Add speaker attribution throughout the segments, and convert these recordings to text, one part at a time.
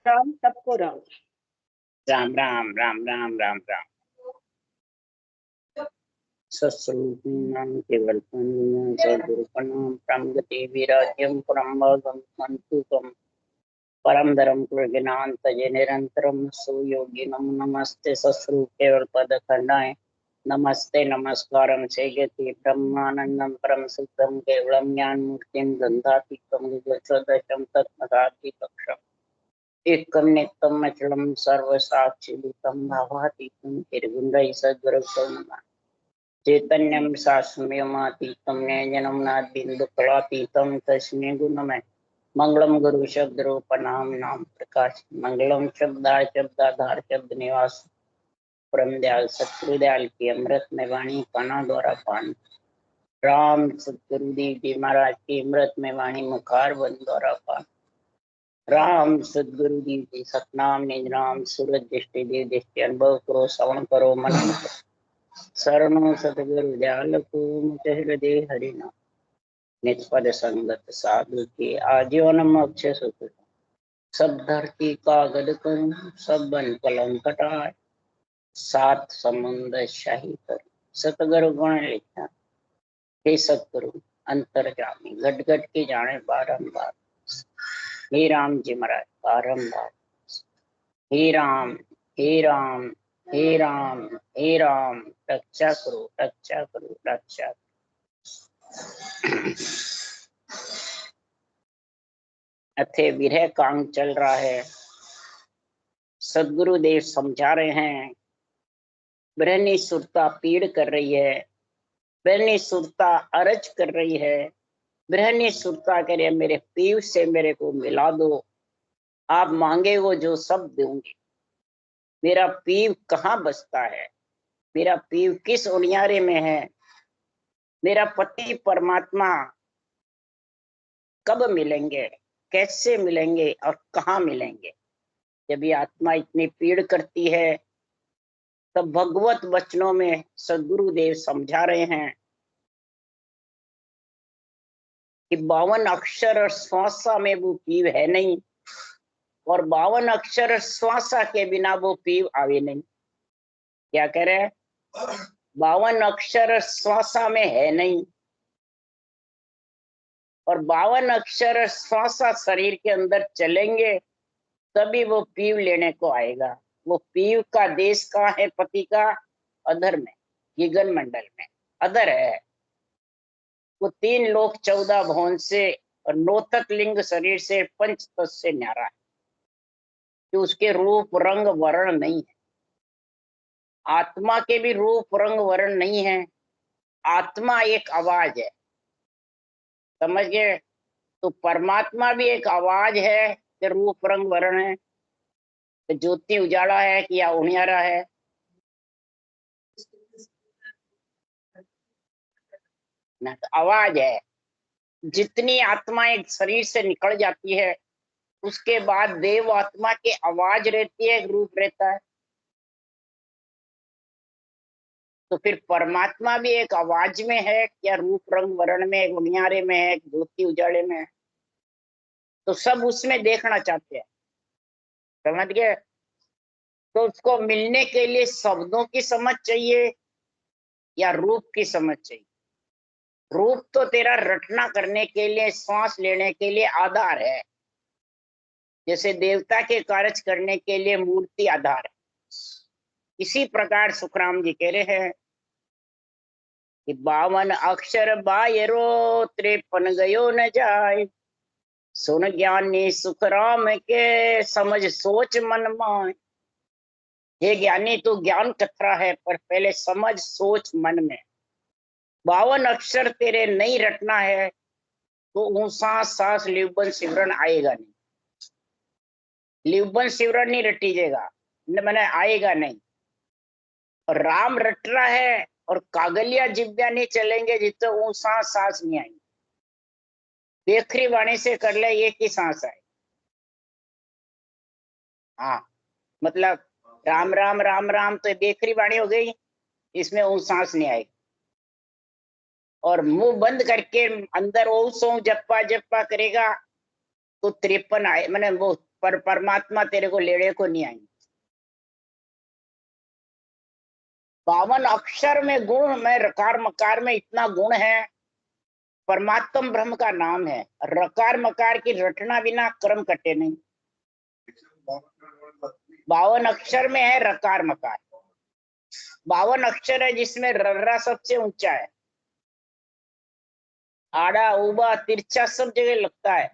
Speaker 1: राम सबको राम।
Speaker 2: राम राम राम राम राम राम। सस्वरूपिणां केवलपन्यां सद्गुरुपणां प्रांगते विराज्यं पुरंभगं संतुकं परम धर्म कृज्ञानतजे निरंतरं सुयोगिनं नमस्ते सस्वरूप केवलपदखंडाय नमस्ते नमस्कारं सेयति ब्रह्मानंदं परम शुद्धं केवलं ज्ञानमूर्तिं गन्धातीतं विगतदशं तत्मदातीतक्षम् एकं नित्यं अचलं सर्वसाक्षिभूतं भावातीतं निर्गुणैः सद्गुरुं नमः चैतन्यं शास्त्रमयमातीतं ज्ञानं नाद्बिन्दुफलातीतं तस्मै गुणमय मंगलम गुरु शब्द रूपनाम नाम प्रकाश मंगलम शब्दाय शब्दाधार शब्द निवास परम दयाल सतगुरुदयाल की अमृत में वाणी काना द्वारा पान राम सतगुरुदेव जी महाराज की अमृत में वाणी मुखार बंद द्वारा पान राम सतगुरुदेव जी सतनाम निज नाम सूरज दृष्टि देव दृष्टि अनुभव करो श्रवण करो मनन शरणो सतगुरु दयाल को मुझ हृदय हरिनाम निष्पद संगत साधु के आजीवन अक्षय सुख सब धरती का गद करूं सब बन कलम कटाए सात समुद्र शाही कर सतगुरु गुण लिखा हे सतगुरु अंतर्जामी घट घट के जाने बारंबार हे राम जी महाराज बारंबार हे राम हे राम हे राम हे राम रक्षा करो रक्षा करो रक्षा अथे विरह कांग चल रहा है। सदगुरुदेव समझा रहे हैं ब्रह्मणी सुरता पीड़ कर रही है, ब्रह्मणी सुरता अरज कर रही है, ब्रह्मणी सुरता कह रही मेरे पीव से मेरे को मिला दो, आप मांगे वो जो सब दूंगी। मेरा पीव कहाँ बसता है, मेरा पीव किस उनियारे में है, मेरा पति परमात्मा कब मिलेंगे, कैसे मिलेंगे और कहाँ मिलेंगे। जब ये आत्मा इतनी पीड़ करती है तब भगवत वचनों में सदगुरुदेव समझा रहे हैं कि 52 अक्षर और श्वासा में वो पीव है नहीं और 52 अक्षर श्वासा के बिना वो पीव आवे नहीं। क्या कह रहे हैं? 52 अक्षर श्वासा में है नहीं और 52 अक्षर श्वासा शरीर के अंदर चलेंगे तभी वो पीव लेने को आएगा। वो पीव का देश कहाँ है? पति का अधर में, गगन मंडल में अधर है। वो 3 लोक 14 भुवन से और 9 तक लिंग शरीर से पंच तत्व से न्यारा है कि उसके रूप रंग वर्ण नहीं है। आत्मा के भी रूप रंग वर्ण नहीं है। आत्मा एक आवाज है, समझ गए? तो परमात्मा भी एक आवाज है कि रूप रंग वर्ण है। तो ज्योति उजाड़ा है कि या उनियारा है? ना, तो आवाज है। जितनी आत्मा एक शरीर से निकल जाती है उसके बाद देव आत्मा की आवाज रहती है, रूप रहता है। तो फिर परमात्मा भी एक आवाज में है क्या रूप रंग वर्ण में, एक उनियारे में है, ज्योति उजाड़े में है। तो सब उसमें देखना चाहते हैं, समझ गए? तो उसको मिलने के लिए शब्दों की समझ चाहिए या रूप की समझ चाहिए? रूप तो तेरा रटना करने के लिए, श्वास लेने के लिए आधार है। जैसे देवता के कार्य करने के लिए मूर्ति आधार है, इसी प्रकार सुखराम जी कह रहे हैं कि 52 अक्षर बायरो 53 गयो न जाए, सुन ज्ञानी सुखराम के समझ सोच मन माय। ये ज्ञानी तू ज्ञान कतरा है पर पहले समझ सोच मन में। 52 अक्षर तेरे नहीं रटना है तो ऊंसा सांस लिवबन सिमरन आएगा नहीं, लिवबन सिमरन नहीं रटीजेगा, मैंने आएगा नहीं। और राम रट रहा है और कागलिया जिब्या नहीं चलेंगे जिससे ऊंसा सांस नहीं आएगी। बेखरी वाणी से कर ले एक ही सांस आए। हाँ, मतलब राम राम राम राम तो बेखरी वाणी हो गई, इसमें ऊ सांस नहीं आएगी। और मुंह बंद करके अंदर ओ सो जप्पा जप्पा करेगा तो 53 आए, मैंने वो पर परमात्मा तेरे को लेने को नहीं आएंगे। 52 अक्षर में गुण में रकार मकार में इतना गुण है। परमात्म ब्रह्म का नाम है। रकार मकार की रटना बिना कर्म कटे नहीं। 52 अक्षर में है रकार मकार। 52 अक्षर है जिसमें रर्रा सबसे ऊंचा है। आड़ा उबा तिरछा सब जगह लगता है।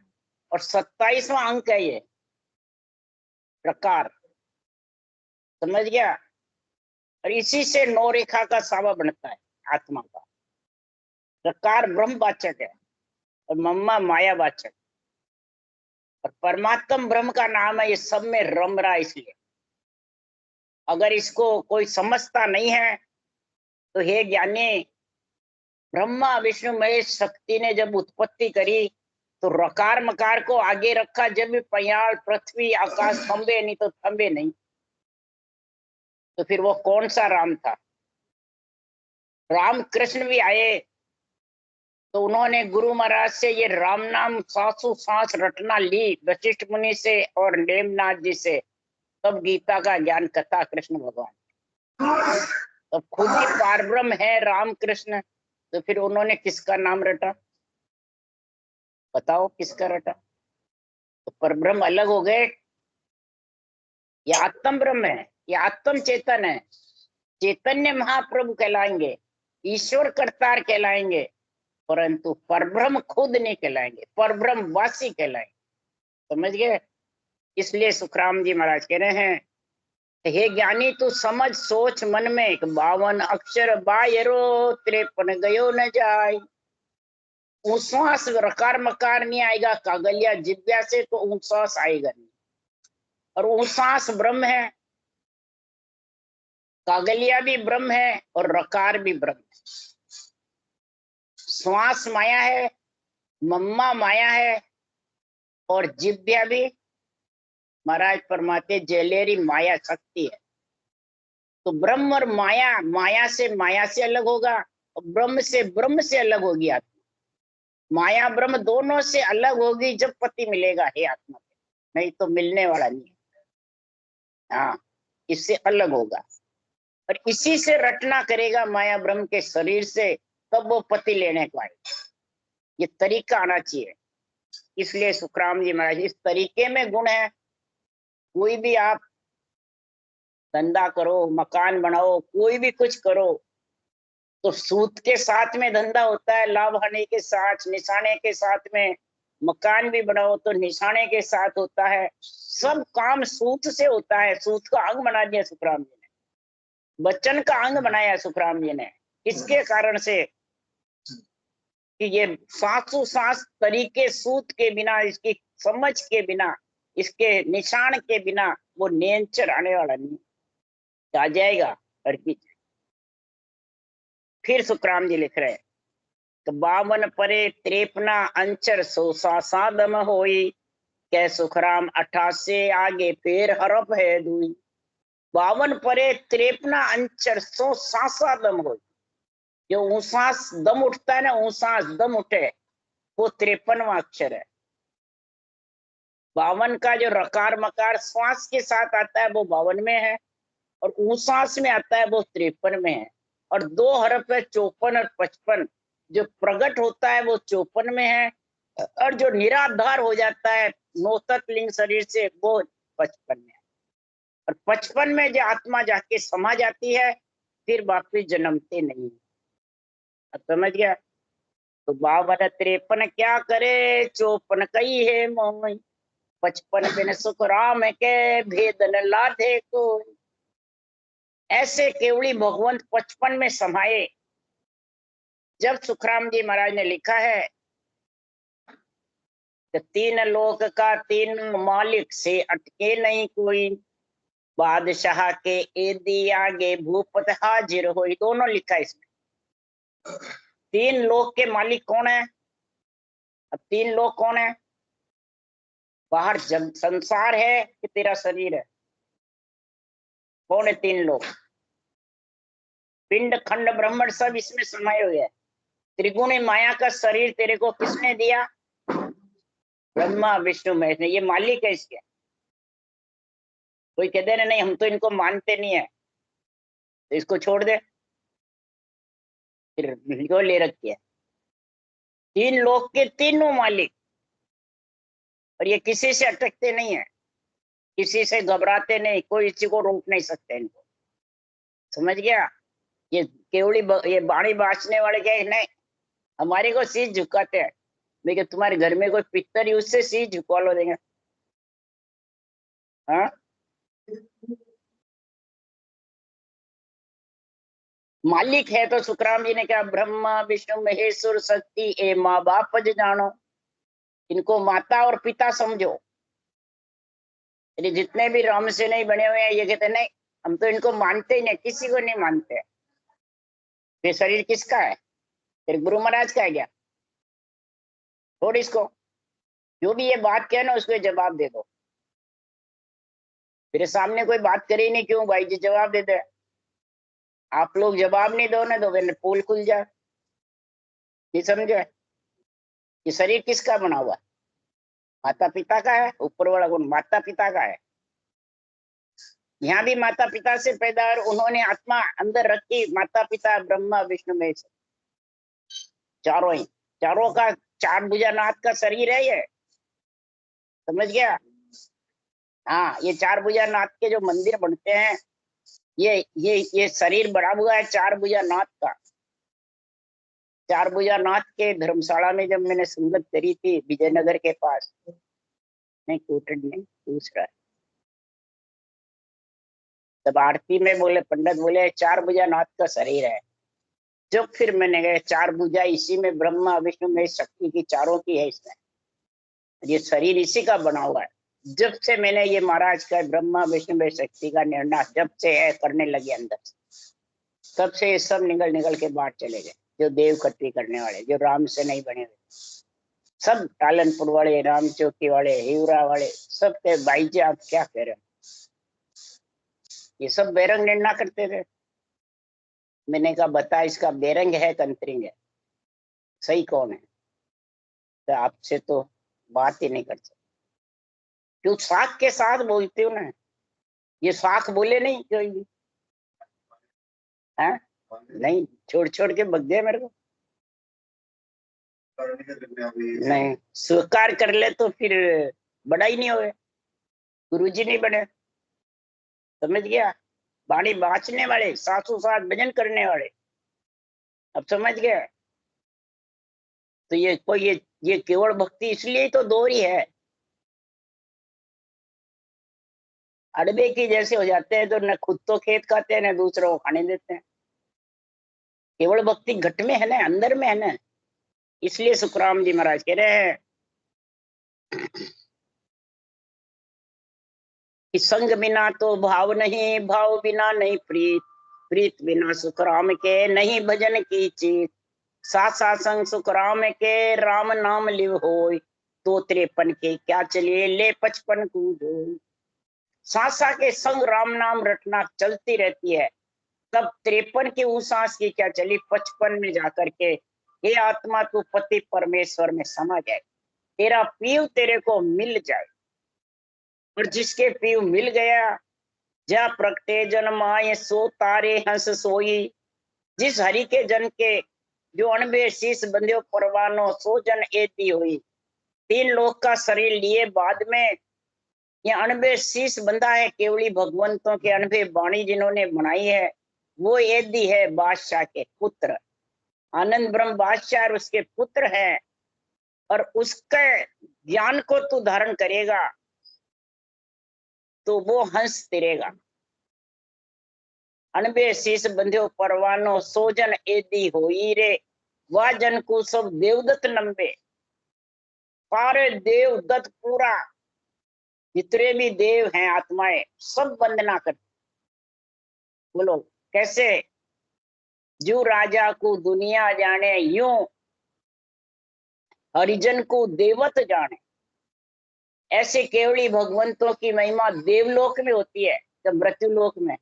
Speaker 2: और 27वां अंक है ये रकार। समझ गया। और इसी से 9 रेखा का सावा बनता है आत्मा का। रकार ब्रह्मवाचक है और मम्मा मायावाचक। और परमात्म ब्रह्म का नाम है। ये सब में रम रहा। इसलिए अगर इसको कोई समझता नहीं है तो हे ज्ञानी, ब्रह्मा विष्णु महेश शक्ति ने जब उत्पत्ति करी तो रकार मकार को आगे रखा। जब भी पयाल पृथ्वी आकाश थंबे नहीं तो थंबे नहीं। तो फिर वो कौन सा राम था? राम कृष्ण भी आए तो उन्होंने गुरु महाराज से ये राम नाम सांसों सांस रटना ली वशिष्ठ मुनि से और नेमनाथ जी से। तब गीता का ज्ञान कथा कृष्ण भगवान। तब खुद ही पारब्रह्म है राम कृष्ण। तो फिर उन्होंने किसका नाम रटा? बताओ किसका रटा? तो परब्रह्म अलग हो गए। ये आत्म ब्रह्म है। ये आत्म चेतन है। चैतन्य महाप्रभु कहलाएंगे, ईश्वर करतार कहलाएंगे, परंतु परब्रह्म खुद नहीं कहलाएंगे, परब्रह्म वासी कहलाएंगे। समझ गए। इसलिए सुखराम जी महाराज कह रहे हैं, हे ज्ञानी तू समझ सोच मन में 52 अक्षर बायरो 53 गयो न जाए। ऊंश्वास रकार मकार नहीं आएगा कागलिया जिब्या से तो ऊंश्वास आएगा नहीं। और ऊंश्वास ब्रह्म है, कागलिया भी ब्रह्म है और रकार भी ब्रह्म है। श्वास माया है, मम्मा माया है और जिब्या भी महाराज परमात्मा जलेरी माया शक्ति है। तो ब्रह्म और माया, माया से अलग होगा और ब्रह्म से अलग होगी आत्मा। माया ब्रह्म दोनों से अलग होगी जब पति मिलेगा हे आत्मा के, नहीं तो मिलने वाला नहीं है। हाँ, इससे अलग होगा और इसी से रटना करेगा माया ब्रह्म के शरीर से, तब वो पति लेने को आएगा। ये तरीका आना चाहिए। इसलिए सुखराम जी महाराज इस तरीके में गुण है। कोई भी आप धंधा करो, मकान बनाओ, कोई भी कुछ करो तो सूद के साथ में धंधा होता है, लाभ हानि के साथ, निशाने के साथ में। मकान भी बनाओ तो निशाने के साथ होता है। सब काम सूद से होता है। सूद का अंग बना दिया सुखराम जी ने, वचन का अंग बनाया सुखराम जी ने। इसके कारण से कि ये सांसों सांस तरीके सूद के बिना, इसकी समझ के बिना, इसके निशान के बिना वो नेचर आने वाला नहीं। आ जाएगा हर चीज। फिर सुखराम जी लिख रहे हैं, तो 52 परे 53 अंचर 100 सादम होई। कै सुखराम 88 आगे पेर हरफ है दुई। 52 परे 53 अंचर 100 दम हो। जो ऊंसास दम उठता है ना, ऊंसास दम उठे, वो 53वां अक्षर है। 52 का जो रकार मकार श्वास के साथ आता है वो 52 में है और ऊंसास में आता है वो 53 में है। और 2 हरफ है 54 और 55। जो प्रकट होता है वो 54 में है और जो निराधार हो जाता है नौतक लिंग शरीर से वो 55 में है। और 55 में जो आत्मा जाके समा जाती है फिर वापिस जन्मते नहीं। अब समझ गया। तो 52 53 क्या करे 54 कई है मोई। 55 बिन सुख राम के भेद न लाधे कोई। ऐसे केवली भगवंत 55 में समाये। जब सुखराम जी महाराज ने लिखा है कि 3 लोक का 3 मालिक से अटके नहीं कोई। बादशाह के एदी आगे भूपत हाजिर हो, दोनों लिखा है इसमें। 3 लोक के मालिक कौन है? अब 3 लोक कौन है? बाहर जग संसार है कि तेरा शरीर है? कौन है 3 लोक? पिंड खंड ब्रह्मण सब इसमें समाये हुए है। त्रिगुणी माया का शरीर तेरे को किसने दिया? ब्रह्मा विष्णु महेश ने। ये मालिक है इसके। कोई कहते ना नहीं हम तो इनको मानते नहीं है, तो इसको छोड़ दे। फिर क्यों ले रखी है? तीन लोग के तीनों मालिक, और ये किसी से अटकते नहीं है, किसी से घबराते नहीं, कोई इसी को रोक नहीं सकते इनको। समझ गया? ये केवली ये बाणी बाँचने वाले क्या है? नहीं, हमारे को शीश झुकाते हैं। लेकिन तुम्हारे घर में कोई पितर ही उससे शीश झुका लो देंगे। हाँ, मालिक है तो सुखराम जी ने कहा ब्रह्मा विष्णु महेश्वर शक्ति ए माँ बाप ज जानो, इनको माता और पिता समझो। यदि जितने भी राम से नहीं बने हुए हैं ये कहते नहीं हम तो इनको मानते ही नहीं, किसी को नहीं मानते। ये शरीर किसका है? फिर गुरु महाराज का है क्या? छोड़ इसको, जो भी ये बात कहे ना उसको जवाब दे दो। मेरे सामने कोई बात करे ही नहीं, क्यों भाई जी जवाब दे दे। आप लोग जवाब नहीं दो ना तो फिर पोल खुल जाए। ये समझो, ये शरीर किसका बना हुआ? माता पिता का है। ऊपर वाला कौन? माता पिता का है। यहाँ भी माता पिता से पैदा और उन्होंने आत्मा अंदर रखी। माता पिता ब्रह्मा विष्णु महेश, चारों ही, चारों का चार भुजानाथ का शरीर है ये। समझ गया? हाँ, ये चार भुजानाथ के जो मंदिर बनते हैं, ये शरीर बना हुआ है चार भुजानाथ का। चार भुजानाथ के धर्मशाला में जब मैंने संगत करी थी विजयनगर के पास, नहीं कोटड़ नहीं दूसरा, तब आरती में बोले पंडित बोले चार भुजानाथ का शरीर है। जब फिर मैंने कहा चार भुजा इसी में ब्रह्मा विष्णु में शक्ति की चारों की है इसमें, ये शरीर इसी का बना हुआ है। जब से मैंने ये महाराज का ब्रह्मा विष्णु में शक्ति का निर्णय जब से है करने लगे अंदर से, तब से ये सब निकल निकल के बाहर चले गए। जो देव कट्टी करने वाले, जो राम से नहीं बने हुए, सब टालनपुर वाले, राम चौकी वाले, हिवरा वाले, सब के भाई जी आप क्या कह रहे हो? ये सब बेरंग निर्णय करते थे। मैंने कहा बता इसका बेरंग है कंतरिंग है, सही कौन है? तो आपसे तो बात ही नहीं कर सकते, क्यों साख के साथ बोलते हो ना। ये साख बोले नहीं कोई भी है? नहीं, छोड़ छोड़ के भग गए मेरे को। नहीं, स्वीकार कर ले तो फिर बड़ा ही नहीं होए, गुरुजी नहीं बने। समझ गया? बाणी बाँचने वाले, सासू साथ भजन करने वाले, अब समझ गए? तो ये कोई ये केवल भक्ति इसलिए तो दोहरी है। अड़बे की जैसे हो जाते हैं तो न खुद तो खेत खाते हैं न दूसरों को खाने देते हैं। केवल भक्ति घट में है ना, अंदर में है ना। इसलिए सुखराम जी महाराज कह रहे हैं कि संग बिना तो भाव नहीं, भाव बिना नहीं प्रीत, प्रीत बिना सुखराम के नहीं भजन की चीत। साथ साथ संग सुखराम के राम नाम लिव होय, तो 53 के क्या चलिए ले 55 को। सासा के संग राम नाम रटना चलती रहती है, तब 53 की उस सांस की क्या चली 55 में जाकर के हे आत्मा तू पति परमेश्वर में समा जाए, तेरा पीव तेरे को मिल जाए। और जिसके पीव मिल गया, जा प्रगटे जन माए सो तारे हंस सोई। जिस हरि के जन के जो अणबे शीस बंध्यो परवानो सो जन एती हुई। तीन लोक का शरीर लिए बाद में ये अणबे शीश बंधा है केवली भगवंतों के अणबे वाणी जिन्होंने बनाई है, वो एदी है बादशाह के पुत्र, आनंद ब्रह्म बादशाह और उसके पुत्र हैं। और उसके ज्ञान को तू धारण करेगा तो वो हंस तिरेगा। अणबे शीश बंध्यो परवानो सोजन एदी होई रे, वह जन को सब देवदत्त नंबे। सारे देवदत्त पूरा जितने भी देव हैं आत्माएं सब वंदना करते। बोलो कैसे? जो राजा को दुनिया जाने, यूं हरिजन को देवत जाने। ऐसे केवली भगवंतों की महिमा देवलोक में होती है, जब मृत्युलोक में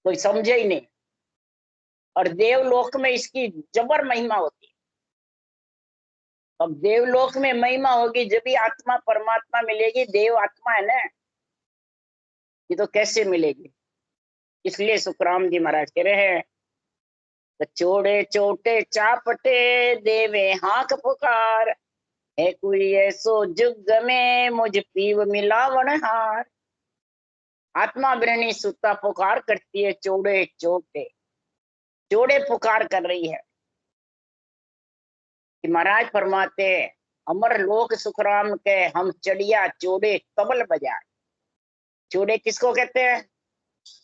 Speaker 2: कोई समझे ही नहीं। और देवलोक में इसकी जबर महिमा होती है। अब देवलोक में महिमा होगी जब भी आत्मा परमात्मा मिलेगी, देव आत्मा है ना, ये तो कैसे मिलेगी। इसलिए सुखराम जी महाराज कह रहे हैं, चोड़े चोटे चापटे देवे हाक पुकार, है कोई ऐसो जुग में मुझ पीव मिलावन हार। आत्मा ब्रहणी सुता पुकार करती है, चोड़े चोटे, चोड़े पुकार कर रही है कि महाराज फरमाते अमर लोक सुखराम के हम चढ़िया चोड़े तबल बजाए। चोड़े किसको कहते हैं?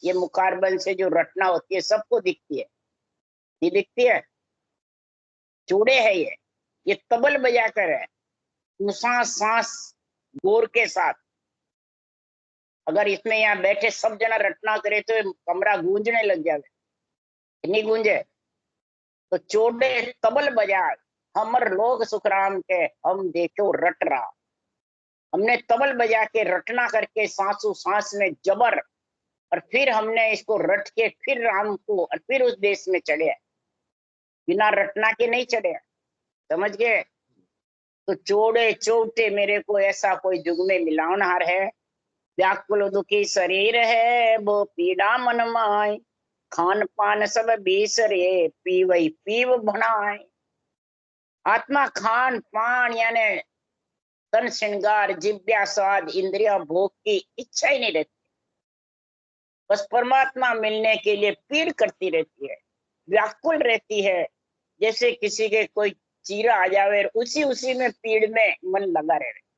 Speaker 2: ये मुखारबंद से जो रटना होती है सबको दिखती है, ये दिखती है, चोड़े है ये तबल बजाकर है, सांस सांस गोर के साथ। अगर इसमें यहाँ बैठे सब जना रटना करे तो कमरा गूंजने लग जाए, नहीं गूंजे? तो चोड़े तबल बजाए हमर लोग सुखराम के हम देखो रट रहा। हमने तबल बजा के रटना करके सांसों सांस में जबर, और फिर हमने इसको रट के फिर राम को और फिर उस देश में चढ़े, बिना रटना के नहीं चढ़े, समझ गए? तो चोड़े चोटे मेरे को ऐसा कोई जुग में मिलावनहार है, व्याकुल दुखी शरीर है वो पीड़ा मन माय, खान पान सब बीसरे पीवई पीव बनाए। आत्मा खान पान यानी तन श्रृंगार जिव्या स्वाद इंद्रिया भोग की इच्छा ही नहीं रहती, बस परमात्मा मिलने के लिए पीड़ करती रहती है, व्याकुल रहती है, जैसे किसी के कोई चीरा आ जावे उसी उसी में पीड़ में मन लगा रहे।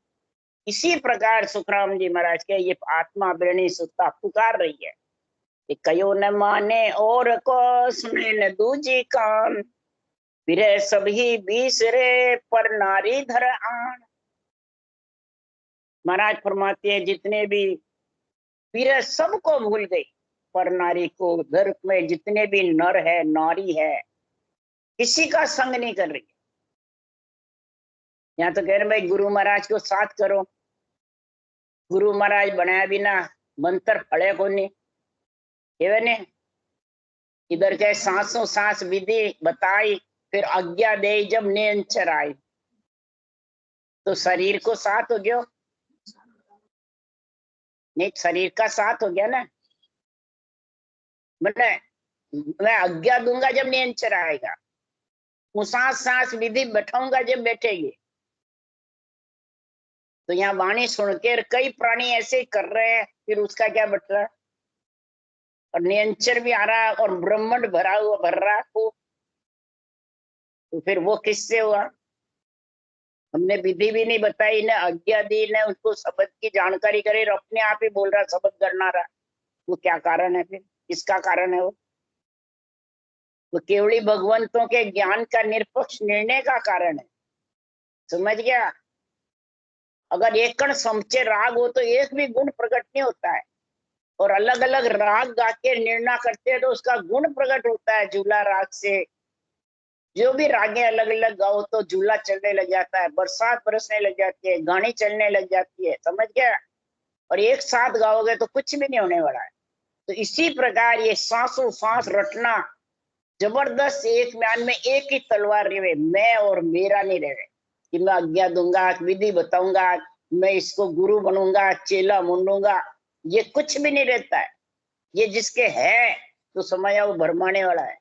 Speaker 2: इसी प्रकार सुखराम जी महाराज के ये आत्मा ब्रणी सुता पुकार रही है कि कयो न माने और को सुने न दूजी कान, फिर सभी बीसरे पर नारी धर आन। महाराज फरमाते हैं जितने भी फिर सबको भूल गई, पर नारी को, घर में जितने भी नर है नारी है किसी का संग नहीं कर रही। यहाँ तो कह रहे भाई गुरु महाराज को साथ करो, गुरु महाराज बनाया बिना मंत्र फड़े को नहीं, ने इधर के सांसों सांस विधि बताई, फिर आज्ञा दे जब नियंचर आई, तो शरीर को साथ हो गया, नहीं शरीर का साथ हो गया ना, मैं आज्ञा दूंगा जब नियंचर आएगा, वो सांस सांस विधि बैठाऊंगा जब बैठेगी। तो यहाँ वाणी सुनकर कई प्राणी ऐसे ही कर रहे हैं, फिर उसका क्या बट रहा है, और नियंचर भी आ रहा है और ब्रह्मांड भरा हुआ भर रहा है, तो फिर वो किससे हुआ? हमने विधि भी नहीं बताई, न आज्ञा दी, न उसको शब्द की जानकारी करे, अपने आप ही बोल रहा शब्द करना रहा। वो क्या कारण है? फिर किसका कारण है? वो केवली भगवंतों के ज्ञान का निरपक्ष निर्णय का कारण है, समझ गया? अगर एक कण समचे राग हो तो एक भी गुण प्रकट नहीं होता है, और अलग अलग राग गा के निर्णय करते हैं तो उसका गुण प्रकट होता है। झूला राग से जो भी रागें अलग अलग गाओ तो झूला चलने लग जाता है, बरसात बरसने लग जाती है, गानी चलने लग जाती है, समझ गया? और एक साथ गाओगे तो कुछ भी नहीं होने वाला है। तो इसी प्रकार ये सांसों सांस रटना जबरदस्त, एक म्यान में एक ही तलवार रहे, मैं और मेरा नहीं रहे कि मैं आज्ञा दूंगा, विधि बताऊंगा, मैं इसको गुरु बनूंगा, चेला मुंडूंगा, ये कुछ भी नहीं रहता है। ये जिसके है तो समझा वो भरमाने वाला है,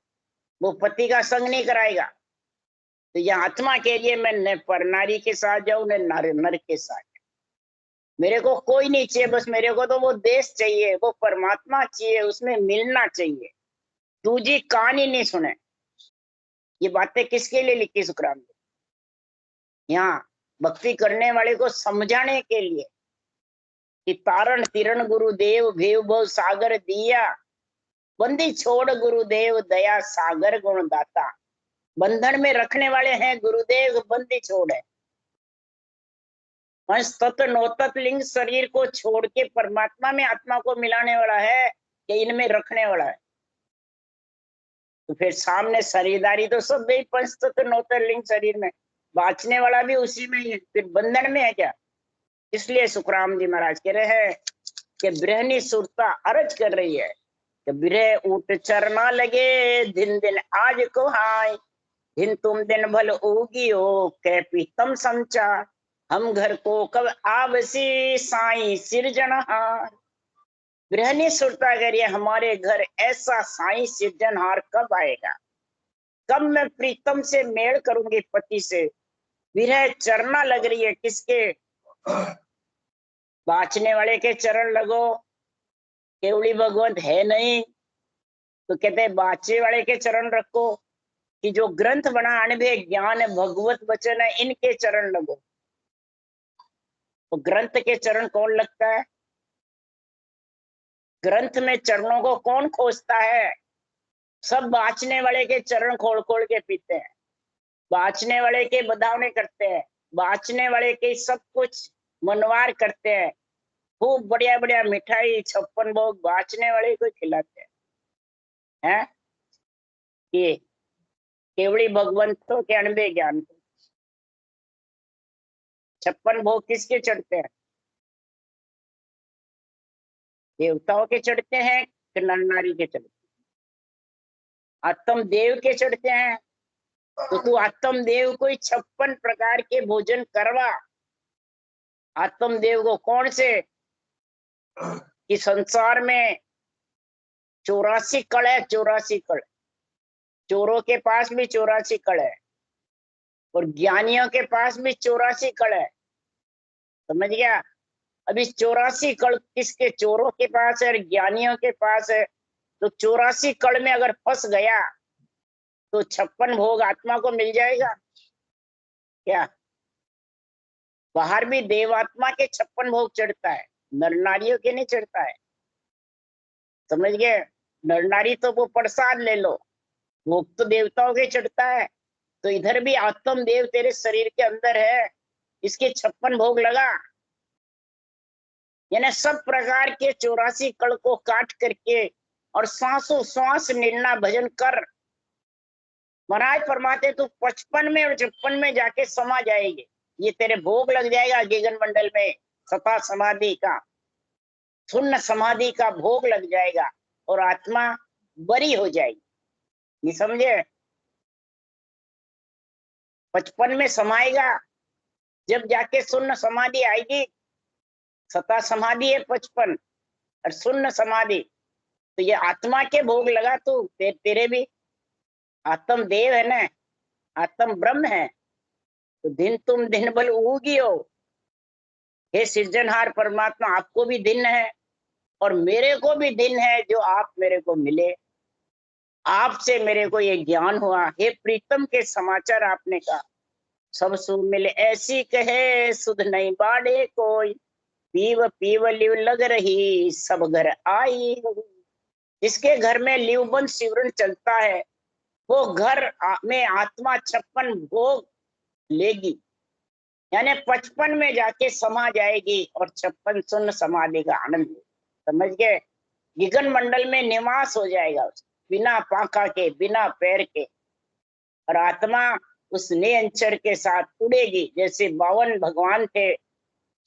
Speaker 2: वो पति का संग नहीं कराएगा। तो यह आत्मा के लिए मैं न पर नारी के साथ जाऊं न नर के साथ, मेरे को कोई नहीं चाहिए, बस मेरे को तो वो देश चाहिए, वो परमात्मा चाहिए, उसमें मिलना चाहिए, दूजी कहानी नहीं सुने। ये बातें किसके लिए लिखी सुखराम जी? यहाँ भक्ति करने वाले को समझाने के लिए कि तारण तिरण गुरुदेव भेव भव सागर दिया, बंदी छोड़ गुरुदेव दया सागर गुण दाता। बंधन में रखने वाले हैं गुरुदेव, बंदी छोड़ है। पंच तत्व नौतत्व लिंग शरीर को छोड़ के परमात्मा में आत्मा को मिलाने वाला है कि इनमें रखने वाला है। तो फिर सामने शरीरदारी तो सब गई, पंच तत्व नौतत्व लिंग शरीर में, बाँचने वाला भी उसी में ही है, फिर बंधन में है क्या? इसलिए सुखराम जी महाराज कह रहे हैं कि ब्रहणी सुरता अर्ज कर रही है कि बिरह ऊट चरना लगे दिन दिन आज को हाय, दिन तुम दिन भल उगियो कै पीतम संचार, हम घर को कब आवसी साई सिरजनहार। गृहिणी सुरता करिए हमारे घर ऐसा साई सिरजनहार कब आएगा, कब मैं प्रीतम से मेल करूंगी पति से। विरह चरना लग रही है किसके, बाँचने वाले के चरण लगो। केवली भगवत है नहीं तो कहते बाँचे वाले के चरण रखो, कि जो ग्रंथ बना अनभे ज्ञान भगवत वचन है इनके चरण लगो। तो ग्रंथ के चरण कौन लगता है, ग्रंथ में चरणों को कौन खोजता है, सब बाँचने वाले के चरण खोल खोल के पीते हैं, बाँचने वाले के बधावने करते हैं, बाँचने वाले के सब कुछ मनवार करते हैं, खूब बढ़िया बढ़िया मिठाई 56 भोग बाँचने वाले को खिलाते हैं। ये केवली भगवंतों के अनबे ज्ञान को 56 भोग किसके चढ़ते हैं, देवताओं के चढ़ते हैं कि नर नारी के चढ़ते हैं, आत्म देव के चढ़ते हैं। तो तू आत्म देव को 56 प्रकार के भोजन करवा। आत्म देव को कौन से, कि संसार में 84 कड़ है, 84 कड़, चोरों के पास भी 84 कड़ है और ज्ञानियों के पास भी 84 कड़ है, समझ गया। अब इस 84 कड़ किसके, चोरों के पास है और ज्ञानियों के पास है। तो 84 कड़ में अगर फंस गया तो 56 भोग आत्मा को मिल जाएगा क्या। बाहर भी देवात्मा के 56 भोग चढ़ता है, नर नारियों के नहीं चढ़ता है, समझ गए। नर नारी तो वो प्रसाद ले लो, भोग तो देवताओं के चढ़ता है। तो इधर भी आत्म देव तेरे शरीर के अंदर है, इसके 56 भोग लगा। यानी सब प्रकार के 84 कड़ को काट करके और सांसों श्वास निर्णय भजन कर। महाराज फरमाते तू 55 में और 56 में जाके समा जाएगी, ये तेरे भोग लग जाएगा गगन मंडल में, सता समाधि का, शून्य समाधि का भोग लग जाएगा और आत्मा बरी हो जाएगी। ये समझे, 55 में समाएगा, जब जाके शून्य समाधि आएगी। सता समाधि है 55 और शून्य समाधि, तो ये आत्मा के भोग लगा तू, तेरे भी आत्म देव है ना, आत्म ब्रह्म है। तो दिन तुम दिन भल उगी हो, हे सृजनहार परमात्मा आपको भी दिन है और मेरे को भी दिन है, जो आप मेरे को मिले, आपसे मेरे को ये ज्ञान हुआ। हे प्रीतम के समाचार आपने कहा, सब सु मिले ऐसी कहे सुध नहीं बाड़े कोई, पीव पीव लिव लग रही सब घर आई। जिसके घर में लिवबंद सिमरन चलता है वो घर में आत्मा 56 भोग लेगी, यानी 55 में जाके समा जाएगी और 56 शून्य समाधि का आनंद, समझ गए। गगन मंडल में निवास हो जाएगा बिना पाखा के, बिना पैर के, और आत्मा उस नियंचर के साथ उड़ेगी। जैसे 52 भगवान थे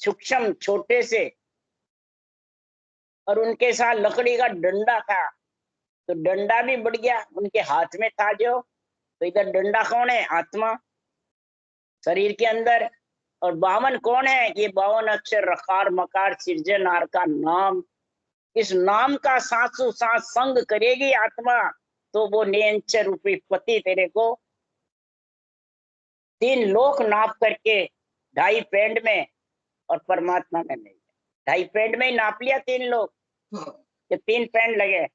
Speaker 2: सूक्ष्म छोटे से, और उनके साथ लकड़ी का डंडा था, तो डंडा भी बढ़ गया उनके हाथ में था जो। तो इधर डंडा कौन है, आत्मा शरीर के अंदर, और 52 कौन है, ये 52 अक्षर रकार मकार सिरजनहार का नाम। इस नाम का सांसों सांस संग करेगी आत्मा, तो वो नियंचर रूपी पति तेरे को 3 लोक नाप करके 2.5 पेंड में और परमात्मा में नहीं, 2.5 पेंड में ही नाप लिया 3 लोग, ये 3 पेंड लगे।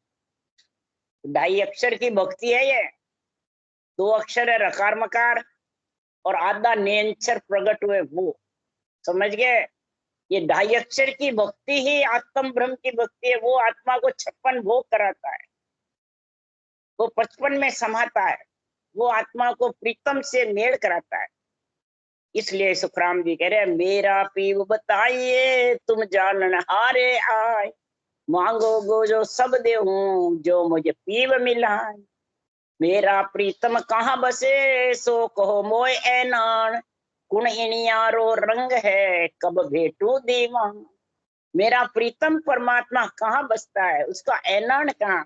Speaker 2: 2.5 अक्षर की भक्ति है ये, 2 अक्षर है रकार मकार और आधा नियंचर प्रकट हुए वो, समझ गए। ये 2.5 अक्षर की भक्ति ही आत्म ब्रह्म की भक्ति है, वो आत्मा को 56 भोग कराता है, वो 55 में समाता है, वो आत्मा को प्रीतम से मेल कराता है। इसलिए सुखराम जी कह रहे हैं, मेरा पीव बताइए तुम जानन हारे आए, मांगो गो जो सब दे हूं जो मुझे पीव मिला। मेरा प्रीतम कहाँ बसे सो कहो मोय ऐनान, कुण इनियारो रंग है कब भेटू दीवान। मेरा प्रीतम परमात्मा कहाँ बसता है, उसका ऐनान कहाँ,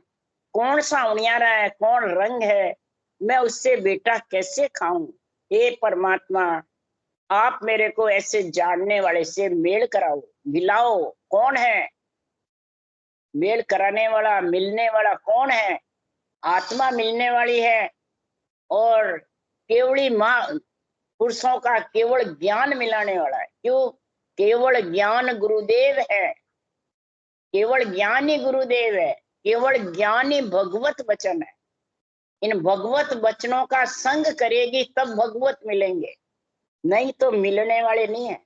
Speaker 2: कौन सा उनियारा है, कौन रंग है, मैं उससे बेटा कैसे खाऊं? हे परमात्मा, आप मेरे को ऐसे जानने वाले से मेल कराओ, मिलाओ। कौन है मेल कराने वाला, मिलने वाला कौन है? आत्मा मिलने वाली है। और केवली माँ पुरुषों का केवल ज्ञान मिलाने वाला है। क्यों? केवल ज्ञान गुरुदेव है, केवल ज्ञान ही गुरुदेव है, केवल ज्ञान ही भगवत वचन है। इन भगवत वचनों का संग करेगी तब भगवत मिलेंगे, नहीं तो मिलने वाले नहीं है।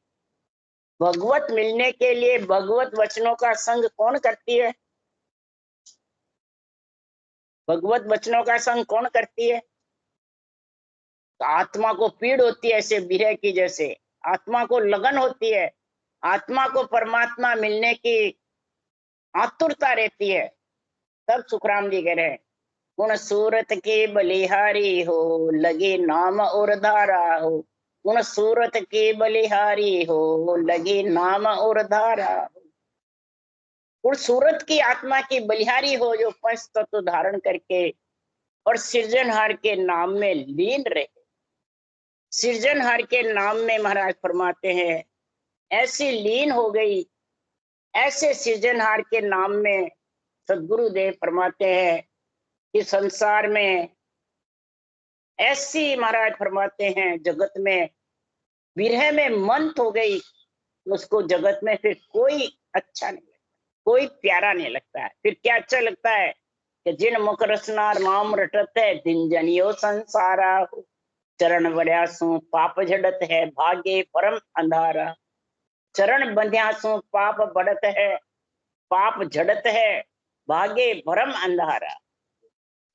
Speaker 2: भगवत मिलने के लिए भगवत वचनों का संग कौन करती है? भगवत वचनों का संग कौन करती है? तो आत्मा को पीड़ होती है ऐसे विरह की, जैसे आत्मा को लगन होती है, आत्मा को परमात्मा मिलने की आतुरता रहती है। तब सुखराम जी कह रहे हैं, गुण सूरत के बलिहारी हो, लगे नाम और धारा हो। गुण सूरत के बलिहारी हो, लगे नाम और धारा हो। गुण सूरत की आत्मा की बलिहारी हो, जो पंच तत्व धारण करके और सृजनहार के नाम में लीन रहे। सृजनहार के नाम में महाराज फरमाते हैं ऐसी लीन हो गई, ऐसे सृजनहार के नाम में सदगुरुदेव फरमाते हैं कि संसार में ऐसी महाराज फरमाते हैं जगत में विरह में मंत हो गई, उसको जगत में फिर कोई अच्छा नहीं लगता, कोई प्यारा नहीं लगता है। फिर क्या अच्छा लगता है कि जिन मुख रसना नाम रटत है, दिन जनियो संसारा। चरण बड़िया सु पाप झड़त है, भागे परम अंधारा। चरण बंध्या सु पाप बढ़त है, पाप झड़त है, भागे भरम अंधारा।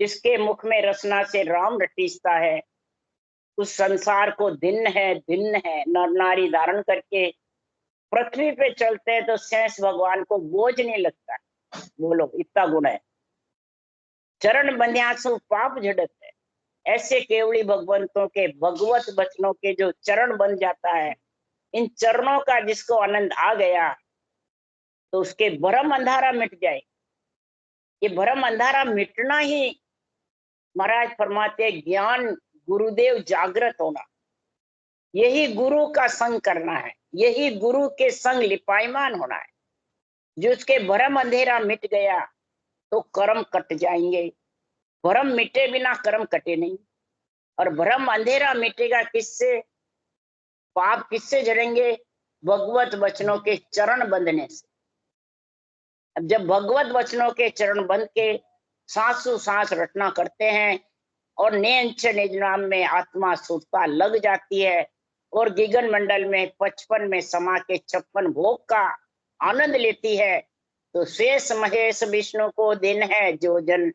Speaker 2: जिसके मुख में रसना से राम रटीसता है, उस संसार को दिन है, दिन है। नर नारी धारण करके पृथ्वी पे चलते हैं तो शेष भगवान को बोझ नहीं लगता। बोलो, इतना गुण है। चरण बंध्यासु पाप झड़त है, ऐसे केवली भगवंतों के भगवत वचनों के जो चरण बन जाता है, इन चरणों का जिसको आनंद आ गया तो उसके भरम अंधारा मिट जाए। ये भरम अंधारा मिटना ही महाराज फरमाते ज्ञान गुरुदेव जागृत होना, यही गुरु का संग करना है, यही गुरु के संग लिपायमान होना है। जिसके भरम अंधेरा मिट गया तो कर्म कट जाएंगे। भरम मिटे बिना कर्म कटे नहीं। और भरम अंधेरा मिटेगा किससे? पाप किससे जड़ेंगे? भगवत वचनों के चरण बंधने से। अब जब भगवत वचनों के चरण बंध के सांसों सांस रटना करते हैं और नेंच निज नाम में आत्मा सुरता लग जाती है और गिगन मंडल में 55 में समा के 56 भोग का आनंद लेती है, तो शेष महेश विष्णु को दिन है जो जन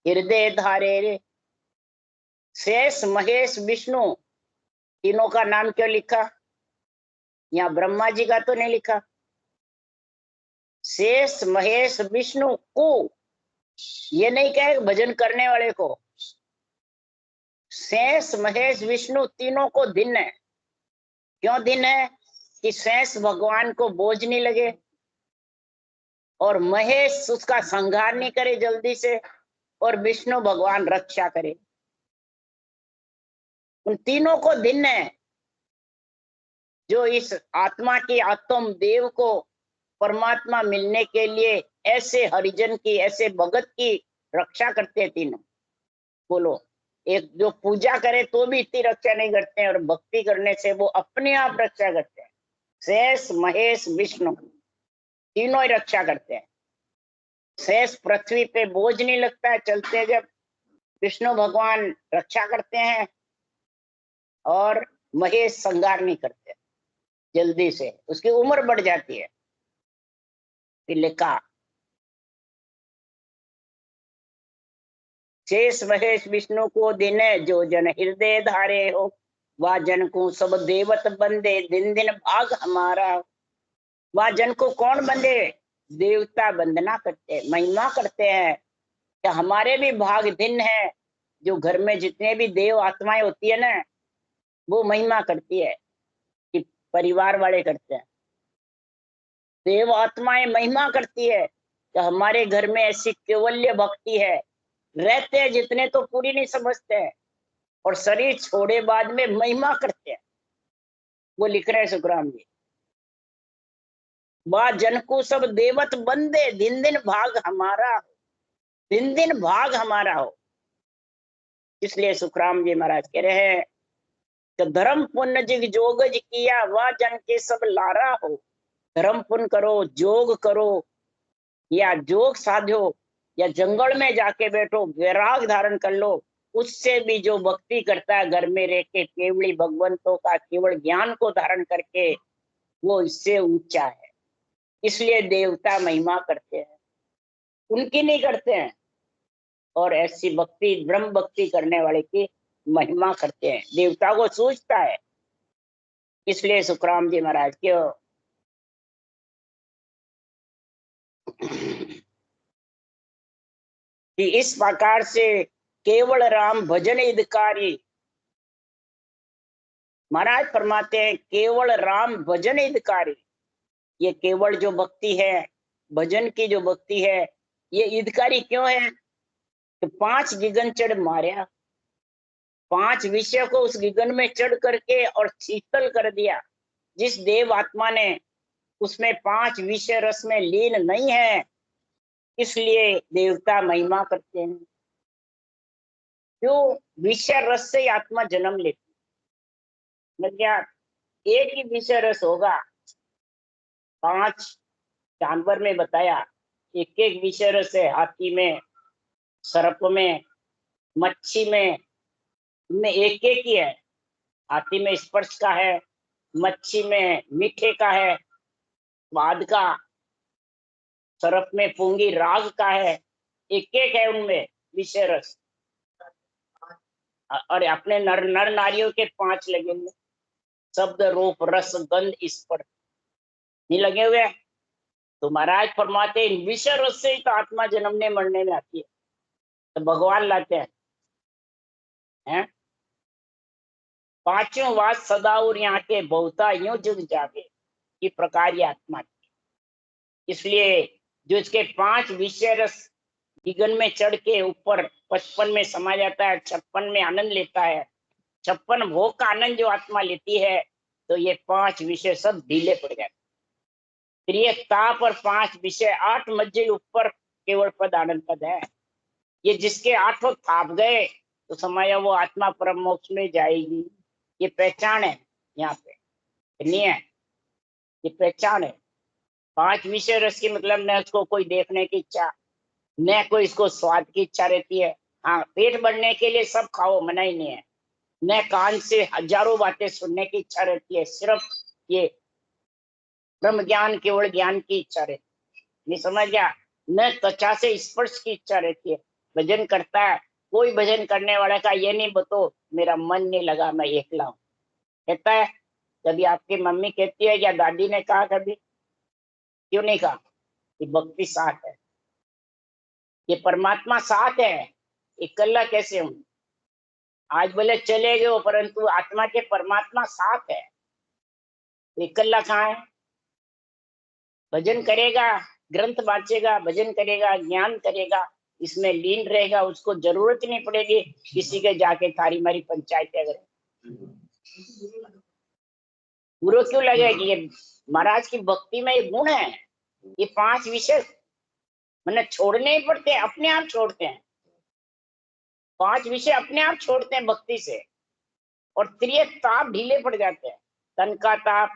Speaker 2: हृदय धारे रे। शेष महेश विष्णु तीनों का नाम क्यों लिखा? यहाँ ब्रह्मा जी का तो नहीं लिखा। शेष महेश विष्णु को, ये नहीं कहे भजन करने वाले को। शेष महेश विष्णु तीनों को दिन है। क्यों दिन है? कि शेष भगवान को बोझ नहीं लगे और महेश उसका संहार नहीं करे जल्दी से, और विष्णु भगवान रक्षा करे। उन तीनों को दिन है जो इस आत्मा की आत्म देव को परमात्मा मिलने के लिए ऐसे हरिजन की, ऐसे भगत की रक्षा करते हैं तीनों। बोलो, एक जो पूजा करे तो भी इतनी रक्षा नहीं करते हैं और भक्ति करने से वो अपने आप रक्षा करते हैं। शेष महेश विष्णु तीनों ही रक्षा करते हैं। शेष पृथ्वी पे बोझ नहीं लगता है चलते, जब विष्णु भगवान रक्षा करते हैं और महेश संहार नहीं करते जल्दी से, उसकी उम्र बढ़ जाती है। फिर लिखा शेष महेश विष्णु को दिन जो जन हृदय धारे हो, वह जन को सब देवत बंदे दिन दिन भाग हमारा। वह जन को कौन बंदे? देवता वंदना करते, महिमा करते हैं कि हमारे भी भाग दिन है। जो घर में जितने भी देव आत्माएं होती है ना, वो महिमा करती है कि परिवार वाले करते हैं। देव आत्माएं महिमा करती है कि हमारे घर में ऐसी केवल्य भक्ति है। रहते हैं जितने तो पूरी नहीं समझते हैं, और शरीर छोड़े बाद में महिमा करते हैं। वो लिख रहे हैं सुखराम जी, बा जन को सब देवत बंदे, दिन दिन भाग हमारा, दिन दिन भाग हमारा हो। इसलिए सुखराम जी महाराज कह रहे हैं कि धर्म पुण्य जिग जोग किया, वह जन के सब लारा हो। धर्म पुण्य करो, जोग करो, या जोग साधो, या जंगल में जाके बैठो, वैराग धारण कर लो, उससे भी जो भक्ति करता है घर में रह के केवली भगवंतों का केवल ज्ञान को धारण करके, वो इससे ऊंचा है। इसलिए देवता महिमा करते हैं, उनकी नहीं करते हैं, और ऐसी भक्ति ब्रह्म भक्ति करने वाले की महिमा करते हैं, देवता को सूझता है। इसलिए सुखराम जी महाराज क्यों कि इस प्रकार से केवल राम भजन हितकारी, महाराज फरमाते हैं केवल राम भजन हितकारी। ये केवल जो भक्ति है, भजन की जो भक्ति है, ये हितकारी क्यों है? तो 5 गिगन चढ़ मारा, 5 विषय को उस गिगन में चढ़ करके और शीतल कर दिया। जिस देव आत्मा ने उसमें 5 विषय रस में लीन नहीं है, इसलिए देवता महिमा करते हैं। क्यों? विषय रस से आत्मा जन्म लेती है। क्या एक ही विषय रस होगा? 5 जानवर में बताया, एक एक विषय रस है। हाथी में, सर्प में, मच्छी में, इनमें एक एक ही है। हाथी में स्पर्श का है, मच्छी में मीठे का है, स्वाद का, सर्प में पूंगी राग का है। एक एक है उनमें विषय रस। और अपने नर नारियों के 5 लगे हुए, शब्द रूप रस गंध स्पर्श नहीं लगे हुए। तो महाराज फरमाते इन विषय रस से ही तो आत्मा जन्मने मरने में आती है। तो भगवान लाते हैं, पांचों वाद सदा और यहाँ के बहुता यूं जुग जागे, ये प्रकार ये आत्मा। इसलिए जो इसके 5 विषय रस गिगन में चढ़ के ऊपर 55 में समा जाता है, 56 में आनंद लेता है, 56 भोग का आनंद जो आत्मा लेती है, तो ये 5 विषय सब ढीले पड़ जाते। फिर ये ताप और 5 विषय 8 मज्जे ऊपर केवल पद आनंद पद है। ये जिसके 8 ताप गए तो समाया वो आत्मा परम मोक्ष में जाएगी। ये पहचान है, यहाँ पे नहीं है, ये पहचान है। 5 विषय रस की मतलब न उसको कोई देखने की इच्छा, न कोई इसको स्वाद की इच्छा रहती है। हाँ, पेट भरने के लिए सब खाओ, मना ही नहीं है। न कान से हजारों बातें सुनने की इच्छा रहती है, सिर्फ ये ब्रह्म ज्ञान केवल ज्ञान की इच्छा रहती है। नहीं समझ गया? न त्वचा से स्पर्श की इच्छा रहती है। भजन करता है, कोई भजन करने वाला का ये नहीं बतो मेरा मन नहीं लगा, मैं एकला हूं, कहता है? कभी आपकी मम्मी कहती है या दादी ने कहा कभी? क्यों नहीं कहा? कि भक्ति साथ है, ये परमात्मा साथ है, इकल्ला कैसे हूं? आज बोले चले गए, परंतु आत्मा के परमात्मा साथ है, इकल्ला कहाँ है? भजन करेगा, ग्रंथ बांचेगा, भजन करेगा, ज्ञान करेगा, इसमें लीन रहेगा, उसको जरूरत नहीं पड़ेगी किसी के जाके थारी मारी पंचायत अगर पूरा क्यों लगेगी। ये महाराज की भक्ति में ये गुण है। ये 5 विषय मैंने छोड़ने ही पड़ते हैं, अपने आप छोड़ते हैं। 5 विषय अपने आप छोड़ते हैं भक्ति से, और 3 ताप ढीले पड़ जाते हैं। तन का ताप,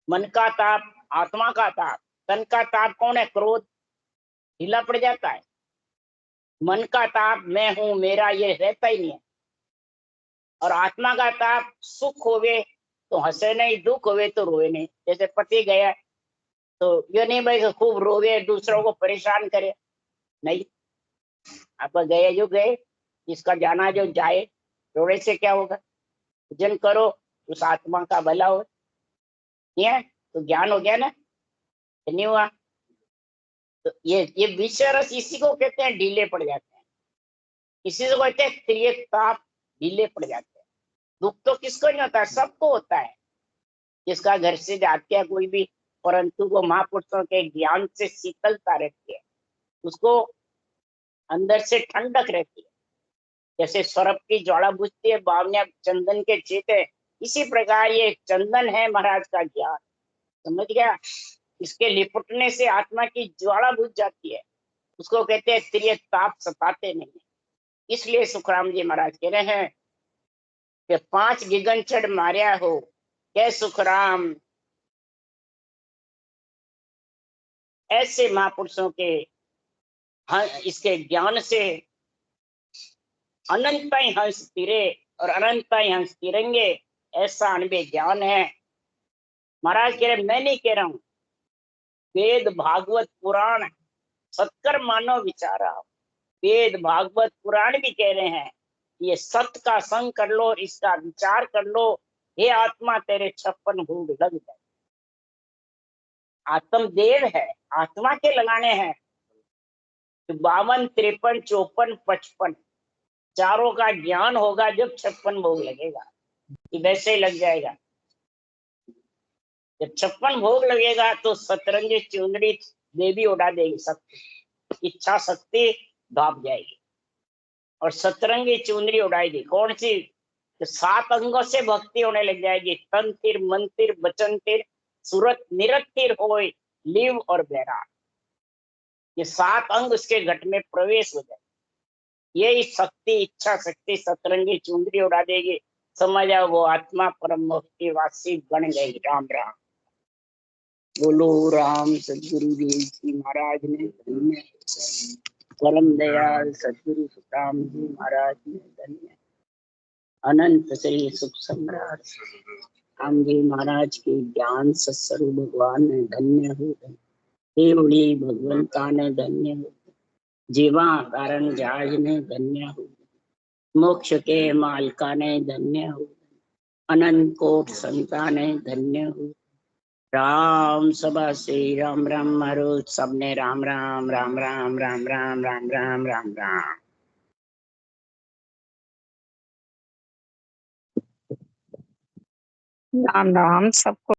Speaker 2: मन का ताप, आत्मा का ताप। तन का ताप कौन है? क्रोध, ढीला पड़ जाता है। मन का ताप मैं हूं मेरा, ये रहता ही नहीं है। और आत्मा का ताप सुख होवे तो हंसे नहीं, दुख होवे तो रोए नहीं। जैसे पति गया तो ये नहीं भाई खूब रोवे, दूसरों को परेशान करे, नहीं। आप गए जो गए, जिसका जाना जो जाए, रोने से क्या होगा? भजन करो, उस आत्मा का भला हो, नहीं है तो ज्ञान हो गया ना, नहीं हुआ? तो ये विषय रस इसी को कहते हैं ढीले पड़ जाते हैं। इसी को कहते हैं त्रिय ताप ढीले पड़ जाते हैं। दुख तो किसको नहीं होता? सबको होता है, जिसका घर से जाते हैं कोई भी, परंतु वो महापुरुषों के ज्ञान से शीतलता रहती है, उसको अंदर से ठंडक रहती है। जैसे सर्प की ज्वाला बुझती है, बावनिया चंदन के चेते, इसी प्रकार ये चंदन है महाराज का ज्ञान। समझ गया? इसके लिपटने से आत्मा की ज्वाला बुझ जाती है, उसको कहते हैं तेरे ताप सताते नहीं। इसलिए सुखराम जी महाराज कह रहे हैं कि 5 गिगन चढ़ मारिया हो, क्या सुखराम ऐसे महापुरुषों के इसके ज्ञान से अनंत हंस तिरे और अनंत हंस तिरंगे, ऐसा अनुभव ज्ञान है। महाराज कह रहे, मैं नहीं कह रहा हूं, वेद भागवत पुराण सत्कर मानव विचारा, वेद भागवत पुराण भी कह रहे हैं ये सत्य का संग कर लो, इसका विचार कर लो, हे आत्मा तेरे 56 भोग लग जाए। आत्म देव है, आत्मा के लगाने हैं। तो 52, 53, 54, 55 चारों का ज्ञान होगा जब 56 भोग लगेगा, ये वैसे ही लग जाएगा। जब 56 भोग लगेगा तो सतरंगी चुनरी देवी उड़ा देगी, शक्ति इच्छा शक्ति भाप जाएगी और सतरंगी चुनरी उड़ाएगी। कौन सी? तो 7 अंगों से भक्ति होने लग जाएगी। तन तिर, मन तिर, वचन तिर, सूरत निरत तिर होय, लिव और बैराग, ये 7 अंग उसके घट में प्रवेश हो जाए। यही शक्ति इच्छा शक्ति सतरंगी चुनरी उड़ा देगी। समझ आओ वो आत्मा परम मुक्ति वासी बन गई। राम राम बोलो। राम सदगुरु देव जी महाराज ने धन्य, परम दयाल सदगुरु सुखराम जी महाराज ने धन्य, अनंत श्री सुख सम्राट राम जी महाराज के ज्ञान सत्स्वरूप भगवान ने धन्य हो, देवड़ी भगवंता ने धन्य हो, जीवा कारण जहाज ने धन्य हो, मोक्ष के मालका ने धन्य हो, अनंत कोट संता ने धन्य हो। राम सभा से राम राम मारो, सबने राम राम राम राम राम राम राम राम राम राम।
Speaker 1: राम राम सबको।